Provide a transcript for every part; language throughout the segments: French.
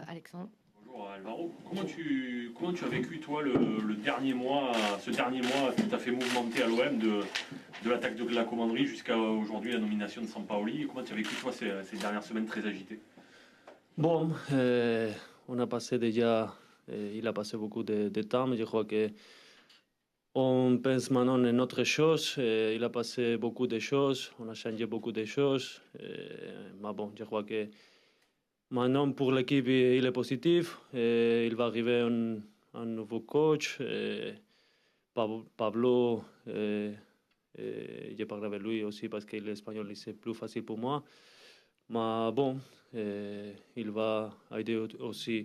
Alexandre. Bonjour Alvaro, comment tu as vécu toi le dernier mois, ce dernier mois tout à fait mouvementé à l'OM de l'attaque de la commanderie jusqu'à aujourd'hui la nomination de Sampaoli? Comment tu as vécu toi ces dernières semaines très agitées? Bon, on a passé déjà, il a passé beaucoup de temps, mais je crois que on pense maintenant en autre chose. Il a passé beaucoup de choses, on a changé beaucoup de choses. Mais bon, je crois que maintenant pour l'équipe, il est positif. Il va arriver un nouveau coach. Pablo, j'ai parlé avec lui aussi parce que l'espagnol c'est plus facile pour moi. Mais bon, il va aider aussi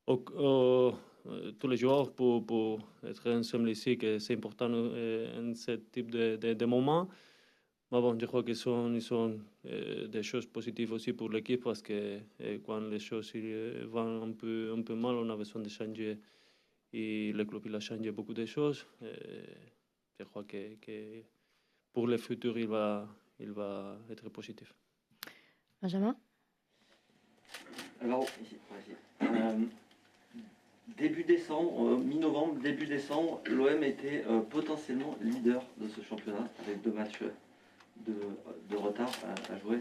tous les joueurs pour être ensemble ici, que c'est important en ce type de moments. Mais bon, je crois qu'ils sont des choses positives aussi pour l'équipe parce que quand les choses vont un peu mal, on a besoin de changer et le club il a changé beaucoup de choses. Je crois que pour le futur, il va être positif. Benjamin. Alors, début décembre, mi-novembre, début décembre, l'OM était potentiellement leader de ce championnat avec 2 matchs de retard à jouer.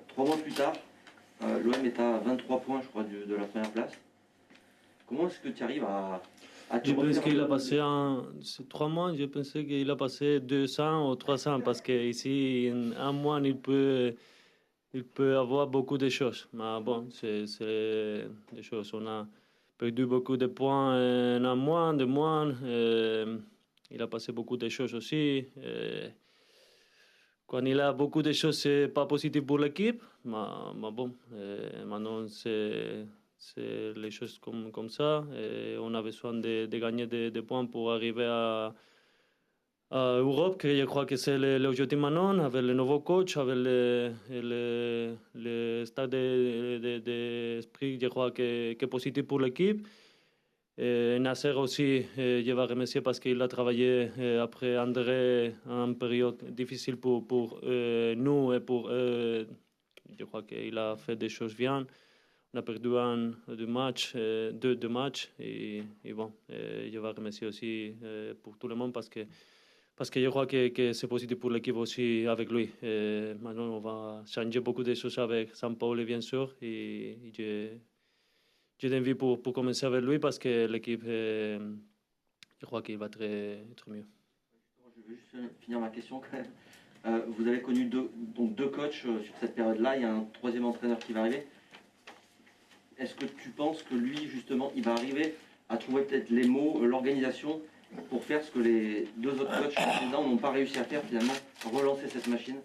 3 mois plus tard, l'OM est à 23 points, je crois, de la première place. Comment est-ce que tu arrives à te Je pense refaire qu'il a passé ces 3 mois, je pensais qu'il a passé 200 ou 300 parce qu'ici, en un mois, il peut avoir beaucoup de choses. Mais bon, c'est des choses. On a perdu beaucoup de points en un mois, 2 mois. Il a passé beaucoup de choses aussi. Quand il a beaucoup de choses, c'est pas positif pour l'équipe. Mais bon, maintenant, c'est les choses comme ça. Et on a besoin de gagner des points pour arriver à Europe, que je crois que c'est l'objectif maintenant, avec le nouveau coach, avec le stade d'esprit, je crois que est positif pour l'équipe. Nasser aussi, je vais remercier parce qu'il a travaillé après André en période difficile pour nous et pour eux. Je crois qu'il a fait des choses bien. On a perdu deux matchs, deux matchs et bon, je vais remercier aussi pour tout le monde parce que je crois que c'est positif pour l'équipe aussi avec lui. Maintenant, on va changer beaucoup de choses avec Sampaoli, bien sûr, et je t'invite pour commencer avec lui parce que l'équipe, je crois qu'il va être mieux. Je vais juste finir ma question quand même. Vous avez connu deux coachs sur cette période-là, il y a un troisième entraîneur qui va arriver. Est-ce que tu penses que lui, justement, il va arriver à trouver peut-être les mots, l'organisation, pour faire ce que les deux autres coachs précédents n'ont pas réussi à faire, finalement, relancer cette machine?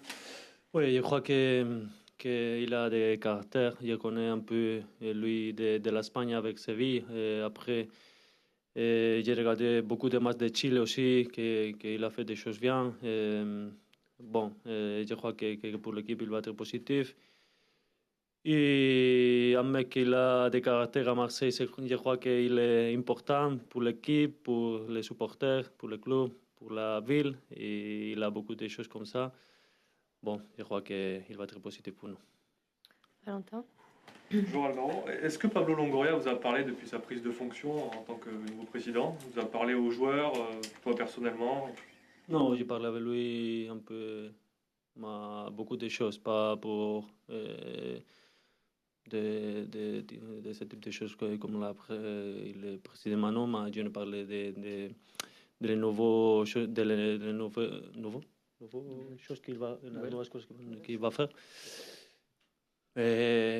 Oui, je crois qu'il a des caractères. Je connais un peu lui de l'Espagne avec Séville. Et après, j'ai regardé beaucoup de matchs de Chile aussi, qu'il a fait des choses bien. Bon, je crois que pour l'équipe, il va être positif. Et un mec qui a des caractères à Marseille, je crois qu'il est important pour l'équipe, pour les supporters, pour le club, pour la ville. Et il a beaucoup de choses comme ça. Bon, je crois qu'il va être positif pour nous. Valentin. Bonjour Alvaro, est-ce que Pablo Longoria vous a parlé depuis sa prise de fonction en tant que nouveau président? Vous a parlé aux joueurs, toi personnellement? Non, j'ai parlé avec lui un peu, beaucoup de choses, pas pour de ce type de choses comme le président Manon, mais je ne parlais de les nouveaux choses les nouvelles choses qu'il va faire.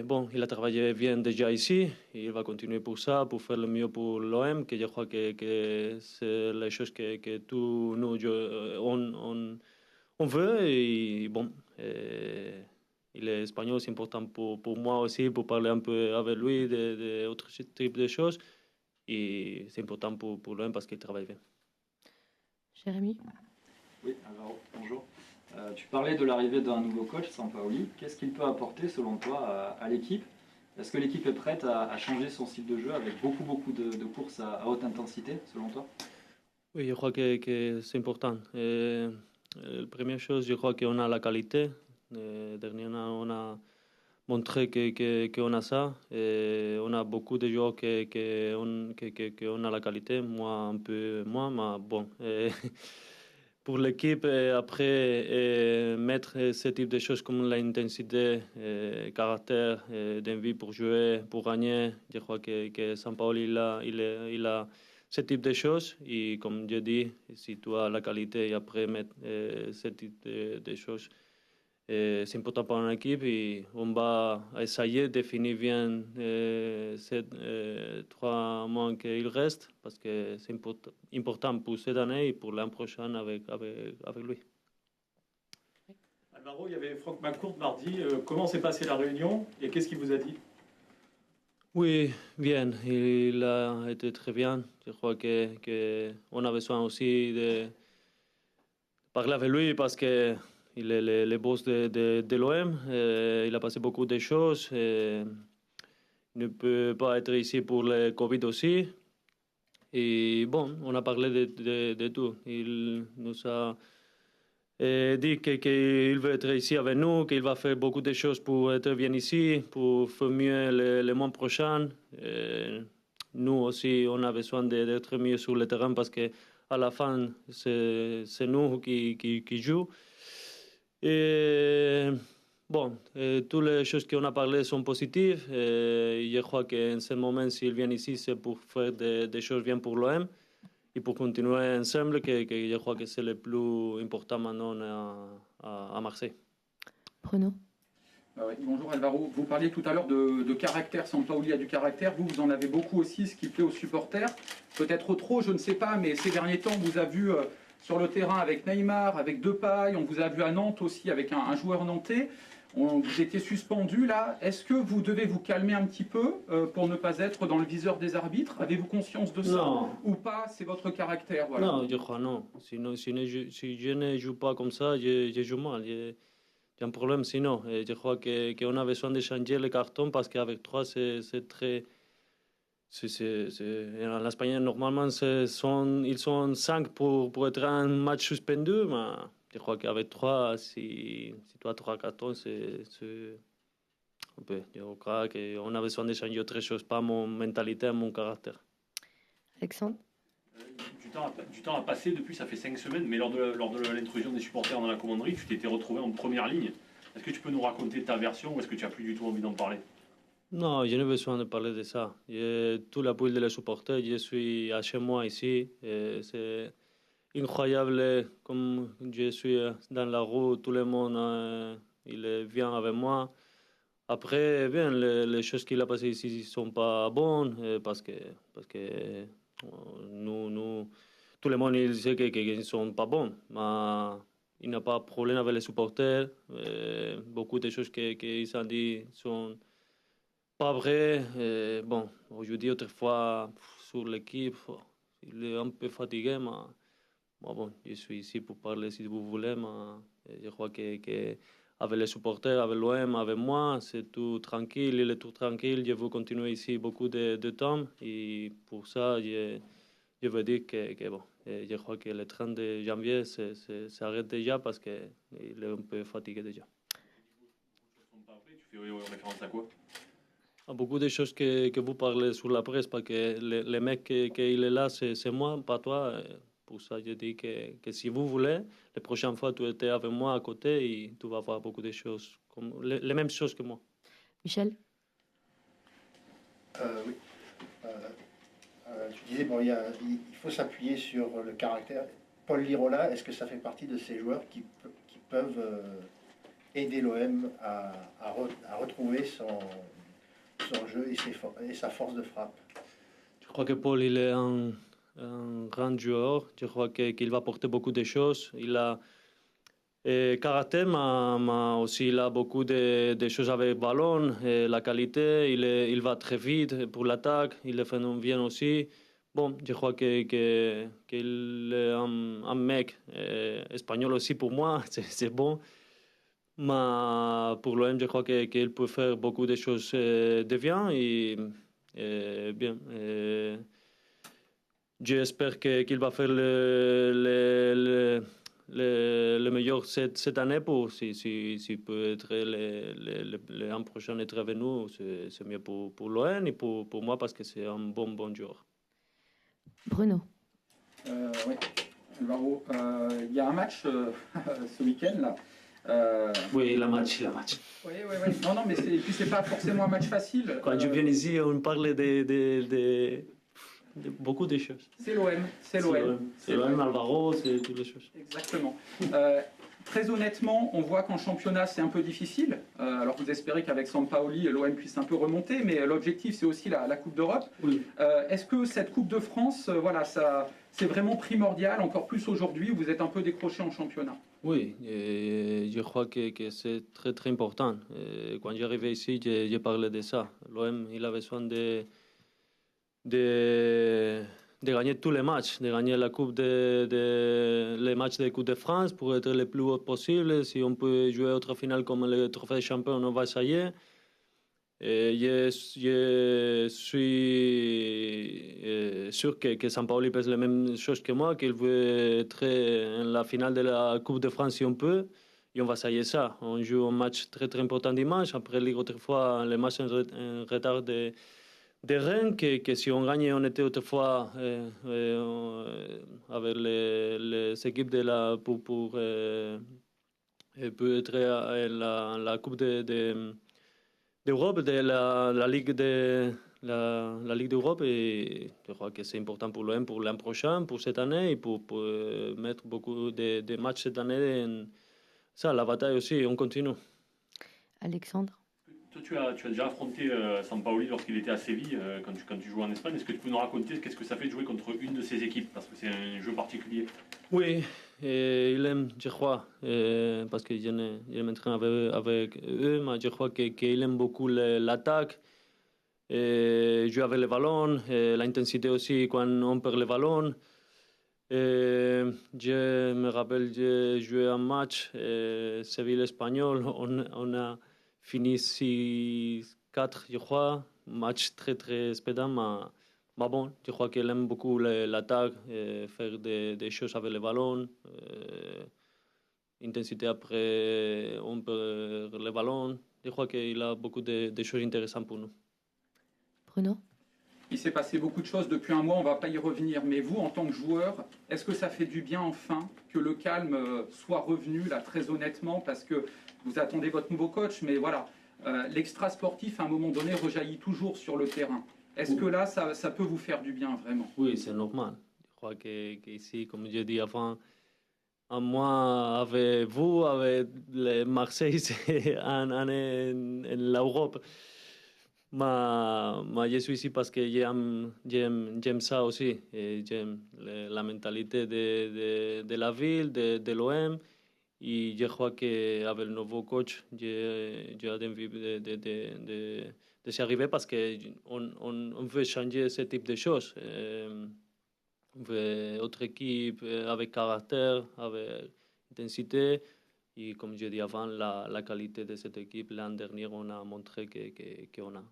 Bon, il a travaillé bien déjà ici, et il va continuer pour ça, pour faire le mieux pour l'OM, que je crois que c'est les choses que tous nous, on veut. Et bon, il est espagnol, c'est important pour moi aussi, pour parler un peu avec lui d'autres types de choses. Et c'est important pour l'OM parce qu'il travaille bien. Jérémy. Oui, alors bonjour. Tu parlais de l'arrivée d'un nouveau coach, Sampaoli. Qu'est-ce qu'il peut apporter selon toi à l'équipe? Est-ce que l'équipe est prête à changer son style de jeu avec beaucoup de courses à haute intensité, selon toi? Oui, je crois que c'est important. La première chose, je crois qu'on a la qualité. Dernièrement, on a montrer qu'on a ça. Et on a beaucoup de joueurs qui ont la qualité, moi un peu moins, mais bon. Pour l'équipe, après, mettre ce type de choses comme l'intensité, caractère, d'envie pour jouer, pour gagner, je crois que Sampaoli, il a ce type de choses. Et comme je dis, si tu as la qualité et après mettre ce type de choses, c'est important pour une équipe et on va essayer de finir bien ces 3 mois qu'il reste parce que c'est important pour cette année et pour l'an prochain avec lui. Alvaro, il y avait Franck McCourt mardi. Comment s'est passée la réunion et qu'est-ce qu'il vous a dit? Oui, bien, il a été très bien. Je crois qu'on a besoin aussi de parler avec lui parce que il est le boss de l'OM. Il a passé beaucoup de choses. Il ne peut pas être ici pour le Covid aussi. Et bon, on a parlé de tout. Il nous a dit qu'il veut être ici avec nous, qu'il va faire beaucoup de choses pour être bien ici, pour faire mieux le mois prochain. Nous aussi, on a besoin d'être mieux sur le terrain parce que à la fin, c'est nous qui jouons. Et bon, toutes les choses qu'on a parlé sont positives. Je crois qu'en ce moment, s'ils viennent ici, c'est pour faire des choses bien pour l'OM et pour continuer ensemble, que je crois que c'est le plus important maintenant à Marseille. Bruno. Oui, bonjour Alvaro, vous parliez tout à l'heure de caractère, Sampaoli a du caractère, vous en avez beaucoup aussi, ce qui plaît aux supporters, peut-être trop, je ne sais pas, mais ces derniers temps, on vous a vu sur le terrain avec Neymar, avec Depay, on vous a vu à Nantes aussi avec un joueur nantais, vous étiez suspendu là, est-ce que vous devez vous calmer un petit peu pour ne pas être dans le viseur des arbitres? Avez-vous conscience de ça? Non. Ou pas? C'est votre caractère, voilà. Non, je crois non. Sinon, si je ne joue pas comme ça, je joue mal. J'ai un problème sinon. Et je crois qu'on a besoin de changer le carton parce qu'avec 3, c'est très... En Espagne, normalement, ils sont 5 pour être un match suspendu, mais je crois qu'avec 3, si tu as 3 cartons, je crois qu'on a besoin de changer autre chose, pas mon mentalité, mon caractère. Alexandre. Du temps a passé depuis, ça fait 5 semaines, mais lors de l'intrusion des supporters dans la commanderie, tu t'étais retrouvé en première ligne. Est-ce que tu peux nous raconter ta version ou est-ce que tu n'as plus du tout envie d'en parler? Non, je n'ai besoin de parler de ça. J'ai tout l'appui de les supporters, je suis à chez moi ici. C'est incroyable comme je suis dans la rue, tout le monde il vient avec moi. Après, bien, les choses qu'il a passées ici ne sont pas bonnes parce que nous, tout le monde il sait qu'ils ne sont pas bons. Mais il n'y a pas de problème avec les supporters. Beaucoup de choses qu'ils ont dit sont pas vraies. Bon, aujourd'hui, autrefois, sur l'équipe, il est un peu fatigué, mais bon, je suis ici pour parler si vous voulez. Mais je crois que avec les supporters, avec l'OM, avec moi, c'est tout tranquille, il est tout tranquille. Je veux continuer ici beaucoup de temps et pour ça, je veux dire que bon, je crois que le 30 de janvier, ça arrête déjà parce qu'il est un peu fatigué déjà. Tu fais référence à quoi? Beaucoup de choses que vous parlez sur la presse, parce que le mec qu'il est là, c'est moi, pas toi. Pour ça, je dis que si vous voulez, la prochaine fois, tu étais avec moi à côté et tu vas voir beaucoup de choses, comme les mêmes choses que moi. Michel. Oui. Tu disais, bon, il faut s'appuyer sur le caractère. Paul Lirola, est-ce que ça fait partie de ces joueurs qui peuvent aider l'OM à retrouver son jeu et sa force de frappe? Je crois que Paul, il est un grand joueur. Je crois qu'il va porter beaucoup de choses. Il a caractère, mais aussi il a beaucoup de choses avec le ballon, la qualité. Il va très vite pour l'attaque. Il le fait bien aussi. Bon, je crois qu'il est un mec espagnol aussi pour moi. C'est bon. Mais pour l'OM, je crois qu'il peut faire beaucoup de choses de bien et bien. J'espère qu'il va faire le meilleur cette année pour si peut être l'an prochain être revenu, c'est mieux pour l'OM et pour moi parce que c'est un bon joueur. Bruno. Oui, Alvaro, il y a un match ce week-end là. Oui, la match. Oui. Non, mais et puis c'est pas forcément un match facile. Quand je viens ici, on parle de beaucoup de choses. C'est l'OM. C'est l'OM, Alvaro, c'est toutes les choses. Exactement. Très honnêtement, on voit qu'en championnat, c'est un peu difficile. Alors vous espérez qu'avec Sampaoli, l'OM puisse un peu remonter, mais l'objectif, c'est aussi la Coupe d'Europe. Oui. Est-ce que cette Coupe de France, voilà, ça, c'est vraiment primordial, encore plus aujourd'hui où vous êtes un peu décroché en championnat? Oui, je crois que c'est très important. Quand j'arrivais ici, j'ai parlé de ça. L'OM, il a besoin de gagner tous les matchs, de gagner la coupe les matchs de Coupe de France pour être le plus haut possible. Si on peut jouer autre finale comme le Trophée des Champions, on va essayer. Je suis sûr que Sampaoli pense la même chose que moi, qu'il veut être en la finale de la Coupe de France si on peut. Et on va essayer ça. On joue un match très important dimanche. Après, autrefois, le match en retard de Rennes, que si on gagne, on était autrefois avec les équipes pour être à la Coupe d'Europe, de la Ligue la Ligue d'Europe, et je crois que c'est important pour l'OM pour l'an prochain, pour cette année, et pour mettre beaucoup de matchs cette année. Ça, la bataille aussi, on continue. Alexandre. Toi, tu as déjà affronté Sampaoli lorsqu'il était à Séville, quand tu jouais en Espagne. Est-ce que tu peux nous raconter qu'est-ce que ça fait de jouer contre une de ses équipes? Parce que c'est un jeu particulier. Oui, il aime, je crois, parce que je m'entraîne avec eux, mais je crois qu'il aime beaucoup l'attaque, jouer avec le ballon, l'intensité aussi quand on perd le ballon. Je me rappelle, j'ai joué un match, Séville-Espagnol, on a fini 6-4, je crois, match très spécial, mais bon, je crois qu'il aime beaucoup l'attaque, faire des choses avec le ballon, intensité après on perd le ballon. Je crois qu'il a beaucoup de choses intéressantes pour nous. Bruno. Il s'est passé beaucoup de choses depuis un mois, on ne va pas y revenir. Mais vous, en tant que joueur, est-ce que ça fait du bien enfin que le calme soit revenu, là, très honnêtement, parce que vous attendez votre nouveau coach, mais voilà, l'extra sportif, à un moment donné, rejaillit toujours sur le terrain. Est-ce que là, ça peut vous faire du bien, vraiment? Oui, c'est normal. Je crois qu'ici, comme je dis avant, un mois avec vous, avec les Marseille, c'est un année en l'Europe. Mais je suis ici parce que j'aime ça aussi. J'aime la mentalité de la ville, de l'OM. Et je crois qu'avec le nouveau coach, j'ai envie de s'y arriver parce qu'on veut changer ce type de choses. On veut autre équipe avec caractère, avec intensité. Et comme je dis avant, la qualité de cette équipe, l'an dernier, on a montré qu'on a.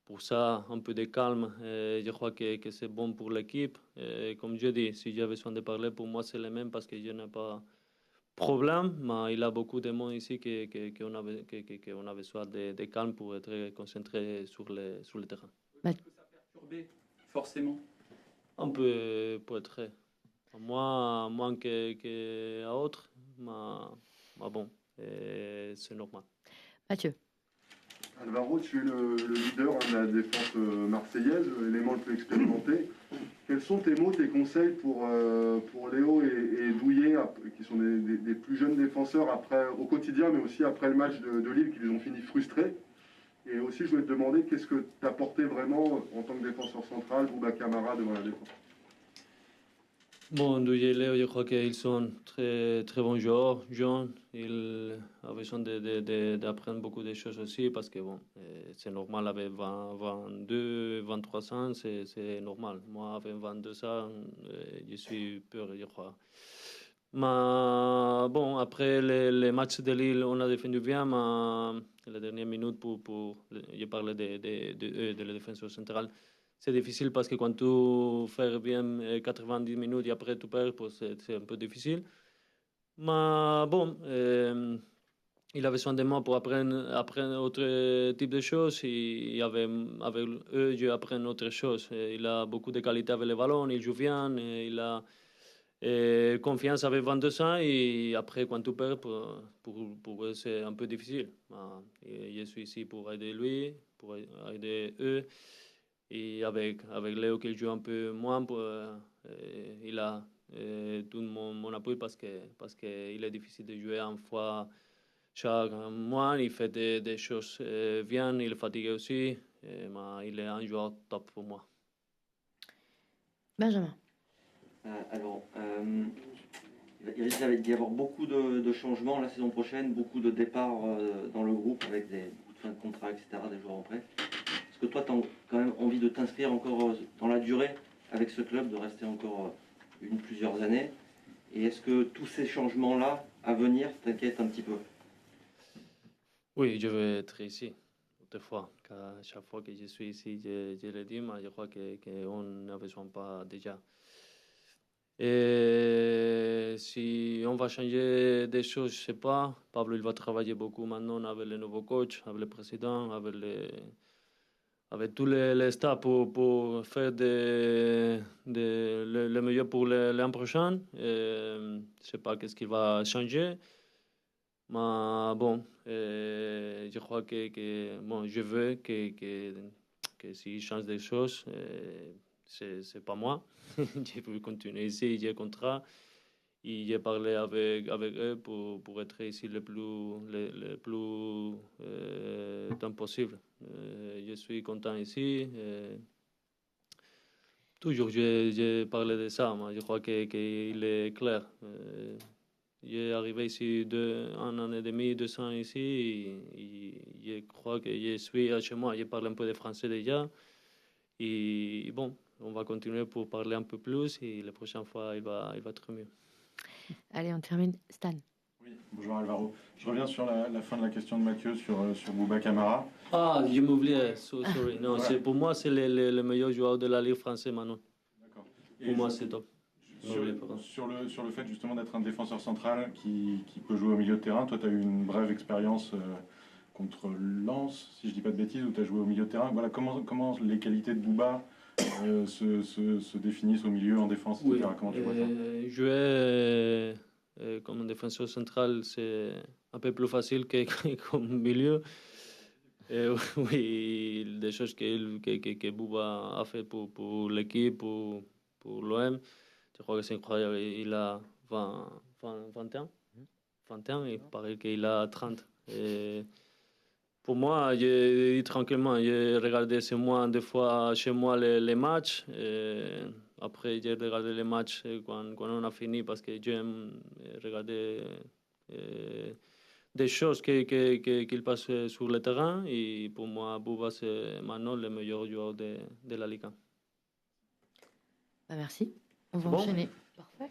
Pour ça, un peu de calme, je crois que c'est bon pour l'équipe. Comme je dis, si j'ai besoin de parler, pour moi, c'est le même parce que je n'ai pas de problème. Mais il y a beaucoup de monde ici qu'on a besoin de calme pour être concentré sur le terrain. Est-ce que ça perturbe forcément? Un peu pour être. Moins qu'à autres. Mais bon, c'est normal. Mathieu. Alvaro, tu es le leader de la défense marseillaise, l'élément le plus expérimenté. Quels sont tes mots, tes conseils pour Léo et Douillet, qui sont des plus jeunes défenseurs au quotidien, mais aussi après le match de Lille, qui les ont fini frustrés? Et aussi, je voulais te demander, qu'est-ce que tu as porté vraiment en tant que défenseur central, Bouba Camara, devant la défense? Bon, Douillet et Léo, je crois qu'ils sont très bons joueurs, jeunes. Ils ont besoin d'apprendre beaucoup de choses aussi parce que bon, c'est normal avec 22, 23 ans, c'est normal. Moi, avec 22 ans, je suis peur, je crois. Mais bon, après les matchs de Lille, on a défendu bien, mais les dernières minutes, je parlais de la défense centrale. C'est difficile parce que quand tu fais bien 90 minutes et après tu perds, c'est un peu difficile. Mais bon, il avait besoin de moi pour apprendre autre type de choses. Et avec eux, je apprends autre chose. Il a beaucoup de qualité avec le ballon, il joue bien, il a confiance avec 22 ans. Et après, quand tu perds, pour eux, c'est un peu difficile. Et je suis ici pour aider lui, pour aider eux. Et avec Léo qui joue un peu moins, il a tout mon appui parce qu'il est difficile de jouer une fois chaque mois. Il fait des choses bien, il est fatigué aussi, mais il est un joueur top pour moi. Benjamin. Alors, il risque d'y avoir beaucoup de changements la saison prochaine, beaucoup de départs dans le groupe avec beaucoup de fins de contrat, etc., des joueurs en prêt. Est-ce que toi, tu as quand même envie de t'inscrire encore dans la durée avec ce club, de rester encore plusieurs années? Et est-ce que tous ces changements-là, à venir, t'inquiètent un petit peu? Oui, je vais être ici, toutefois. Chaque fois que je suis ici, je le dis, mais je crois qu'on n'a besoin pas déjà. Et si on va changer des choses, je ne sais pas. Pablo, il va travailler beaucoup maintenant avec le nouveau coach, avec le président, avec tous les staffs pour faire le meilleur pour l'an prochain. Je ne sais pas qu'est-ce qui va changer. Mais bon, je crois bon, je veux que s'il change des choses, c'est pas moi. Je veux continuer ici, j'ai un contrat. Et j'ai parlé avec eux pour être ici le plus temps possible. Je suis content ici. Toujours, j'ai parlé de ça. Mais je crois qu'il est clair. J'ai arrivé ici un an et demi, 2 ans ici. Et je crois que je suis chez moi. Je parle un peu de français déjà. Et bon, on va continuer pour parler un peu plus. Et la prochaine fois, il va être mieux. Allez, on termine. Stan. Oui, bonjour Alvaro. Je reviens sur la fin de la question de Mathieu sur Bouba Camara. Ah, je m'oubliais, sorry. Non, Voilà. pour moi, c'est le meilleur joueur de la Ligue française maintenant. D'accord. Pour moi, c'est top. Sur le fait justement d'être un défenseur central qui peut jouer au milieu de terrain, toi tu as eu une brève expérience contre Lens, si je dis pas de bêtises, où tu as joué au milieu de terrain. Voilà, comment les qualités de Bouba se définissent au milieu, en défense, etc. Oui, Comment tu vois ça? jouer comme un défenseur central, c'est un peu plus facile que comme milieu. Oui, des choses que Bouba a fait pour l'équipe, pour l'OM, je crois que c'est incroyable. Il a 20 ans, 20 ans, et il paraît qu'il a 30. Et pour moi, j'ai dit tranquillement, j'ai regardé chez moi deux fois chez moi les matchs. Et après, j'ai regardé les matchs quand on a fini parce que j'aime regarder des choses qu'il passe sur le terrain. Et pour moi, Bouba, c'est maintenant le meilleur joueur de la Ligue 1. Merci. On va Bon. enchaîner. Parfait.